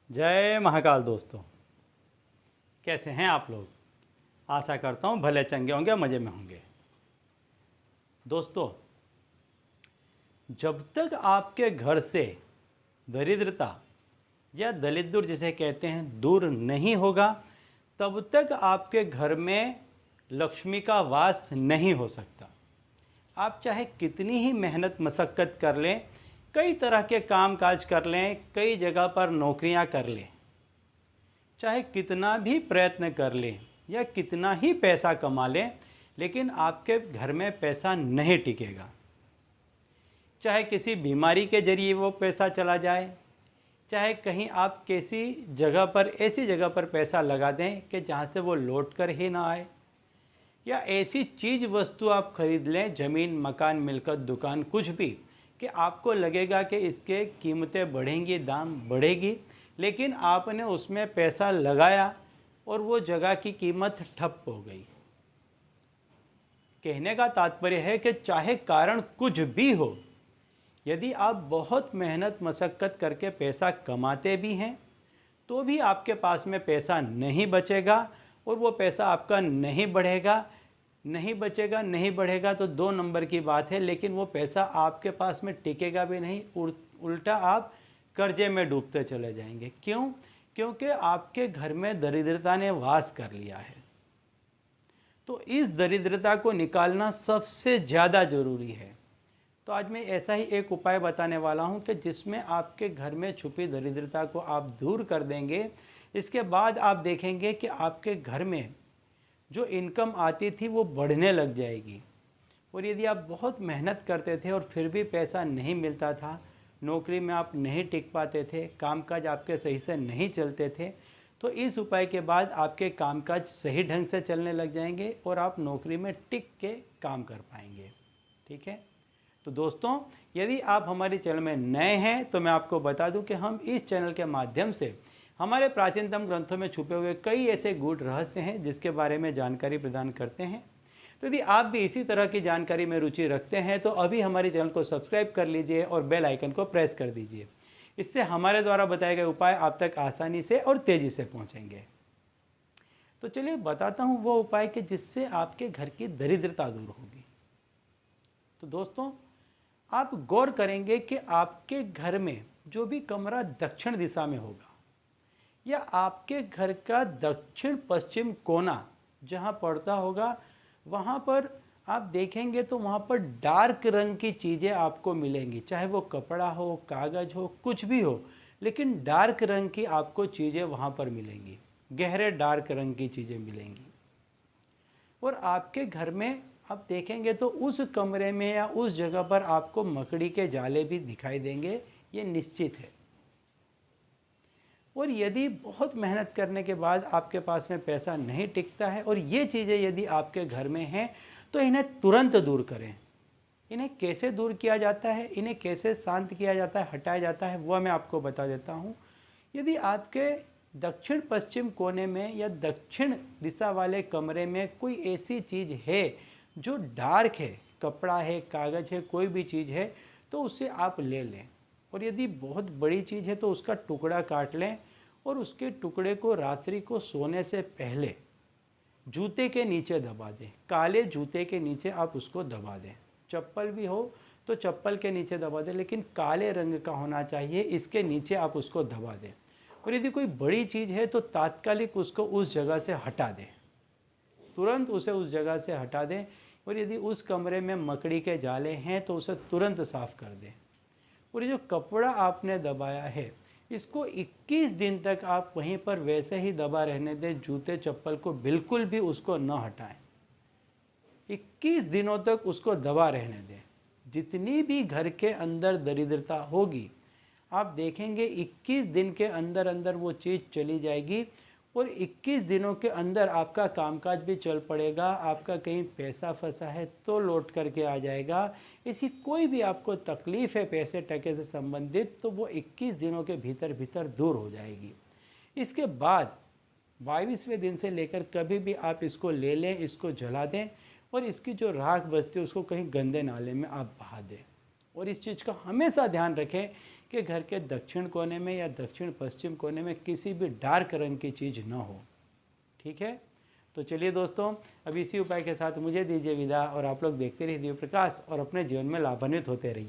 जय महाकाल दोस्तों, कैसे हैं आप लोग। आशा करता हूँ भले चंगे होंगे, मज़े में होंगे। दोस्तों, जब तक आपके घर से दरिद्रता या दलिद्र जिसे कहते हैं दूर नहीं होगा, तब तक आपके घर में लक्ष्मी का वास नहीं हो सकता। आप चाहे कितनी ही मेहनत मशक्क़त कर लें, कई तरह के काम काज कर लें, कई जगह पर नौकरियां कर लें, चाहे कितना भी प्रयत्न कर लें या कितना ही पैसा कमा लें, लेकिन आपके घर में पैसा नहीं टिकेगा। चाहे किसी बीमारी के जरिए वो पैसा चला जाए, चाहे कहीं आप किसी जगह पर ऐसी जगह पर पैसा लगा दें कि जहाँ से वो लौट कर ही ना आए, या ऐसी चीज़ वस्तु आप खरीद लें, ज़मीन मकान मिलकत दुकान कुछ भी, कि आपको लगेगा कि इसके कीमतें बढ़ेंगी, दाम बढ़ेगी, लेकिन आपने उसमें पैसा लगाया और वो जगह की कीमत ठप हो गई। कहने का तात्पर्य है कि चाहे कारण कुछ भी हो, यदि आप बहुत मेहनत मशक्क़त करके पैसा कमाते भी हैं तो भी आपके पास में पैसा नहीं बचेगा, और वो पैसा आपका नहीं बढ़ेगा। नहीं बचेगा, नहीं बढ़ेगा तो दो नंबर की बात है, लेकिन वो पैसा आपके पास में टिकेगा भी नहीं, उल्टा आप कर्जे में डूबते चले जाएंगे। क्यों? क्योंकि आपके घर में दरिद्रता ने वास कर लिया है। तो इस दरिद्रता को निकालना सबसे ज़्यादा ज़रूरी है। तो आज मैं ऐसा ही एक उपाय बताने वाला हूं कि जिसमें आपके घर में छुपी दरिद्रता को आप दूर कर देंगे। इसके बाद आप देखेंगे कि आपके घर में जो इनकम आती थी वो बढ़ने लग जाएगी। और यदि आप बहुत मेहनत करते थे और फिर भी पैसा नहीं मिलता था, नौकरी में आप नहीं टिक पाते थे, कामकाज आपके सही से नहीं चलते थे, तो इस उपाय के बाद आपके कामकाज सही ढंग से चलने लग जाएंगे और आप नौकरी में टिक के काम कर पाएंगे। ठीक है। तो दोस्तों, यदि आप हमारे चैनल में नए हैं तो मैं आपको बता दूं कि हम इस चैनल के माध्यम से हमारे प्राचीनतम ग्रंथों में छुपे हुए कई ऐसे गूढ़ रहस्य हैं जिसके बारे में जानकारी प्रदान करते हैं। तो यदि आप भी इसी तरह की जानकारी में रुचि रखते हैं तो अभी हमारे चैनल को सब्सक्राइब कर लीजिए और बेल आइकन को प्रेस कर दीजिए। इससे हमारे द्वारा बताए गए उपाय आप तक आसानी से और तेज़ी से पहुँचेंगे। तो चलिए बताता हूँ वो उपाय कि जिससे आपके घर की दरिद्रता दूर होगी। तो दोस्तों, आप गौर करेंगे कि आपके घर में जो भी कमरा दक्षिण दिशा में होगा, या आपके घर का दक्षिण पश्चिम कोना जहाँ पड़ता होगा, वहाँ पर आप देखेंगे तो वहाँ पर डार्क रंग की चीज़ें आपको मिलेंगी। चाहे वो कपड़ा हो, कागज़ हो, कुछ भी हो, लेकिन डार्क रंग की आपको चीज़ें वहाँ पर मिलेंगी, गहरे डार्क रंग की चीज़ें मिलेंगी। और आपके घर में आप देखेंगे तो उस कमरे में या उस जगह पर आपको मकड़ी के जाले भी दिखाई देंगे, ये निश्चित है। और यदि बहुत मेहनत करने के बाद आपके पास में पैसा नहीं टिकता है और ये चीज़ें यदि आपके घर में हैं, तो इन्हें तुरंत दूर करें। इन्हें कैसे दूर किया जाता है, इन्हें कैसे शांत किया जाता है, हटाया जाता है, वह मैं आपको बता देता हूँ। यदि आपके दक्षिण पश्चिम कोने में या दक्षिण दिशा वाले कमरे में कोई ऐसी चीज़ है जो डार्क है, कपड़ा है, कागज़ है, कोई भी चीज़ है, तो उसे आप ले लें। और यदि बहुत बड़ी चीज़ है तो उसका टुकड़ा काट लें और उसके टुकड़े को रात्रि को सोने से पहले जूते के नीचे दबा दें। काले जूते के नीचे आप उसको दबा दें। चप्पल भी हो तो चप्पल के नीचे दबा दें, लेकिन काले रंग का होना चाहिए, इसके नीचे आप उसको दबा दें। और यदि कोई बड़ी चीज़ है तो तात्कालिक उसको उस जगह से हटा दें, तुरंत उसे उस जगह से हटा दें। और यदि उस कमरे में मकड़ी के जाले हैं तो उसे तुरंत साफ़ कर दें। और ये जो कपड़ा आपने दबाया है, इसको 21 दिन तक आप वहीं पर वैसे ही दबा रहने दें, जूते चप्पल को बिल्कुल भी उसको न हटाएं। 21 दिनों तक उसको दबा रहने दें। जितनी भी घर के अंदर दरिद्रता होगी, आप देखेंगे 21 दिन के अंदर अंदर वो चीज़ चली जाएगी और 21 दिनों के अंदर आपका कामकाज भी चल पड़ेगा। आपका कहीं पैसा फंसा है तो लौट करके आ जाएगा। ऐसी कोई भी आपको तकलीफ़ है पैसे टके से संबंधित, तो वो 21 दिनों के भीतर भीतर दूर हो जाएगी। इसके बाद 22वें दिन से लेकर कभी भी आप इसको ले लें, इसको जला दें और इसकी जो राख बचती है उसको कहीं गंदे नाले में आप बहा दें। और इस चीज़ का हमेशा ध्यान रखें आपके घर के दक्षिण कोने में या दक्षिण पश्चिम कोने में किसी भी डार्क रंग की चीज़ न हो। ठीक है, तो चलिए दोस्तों, अब इसी उपाय के साथ मुझे दीजिए विदा और आप लोग देखते रहिए दिव्य प्रकाश और अपने जीवन में लाभान्वित होते रहिए।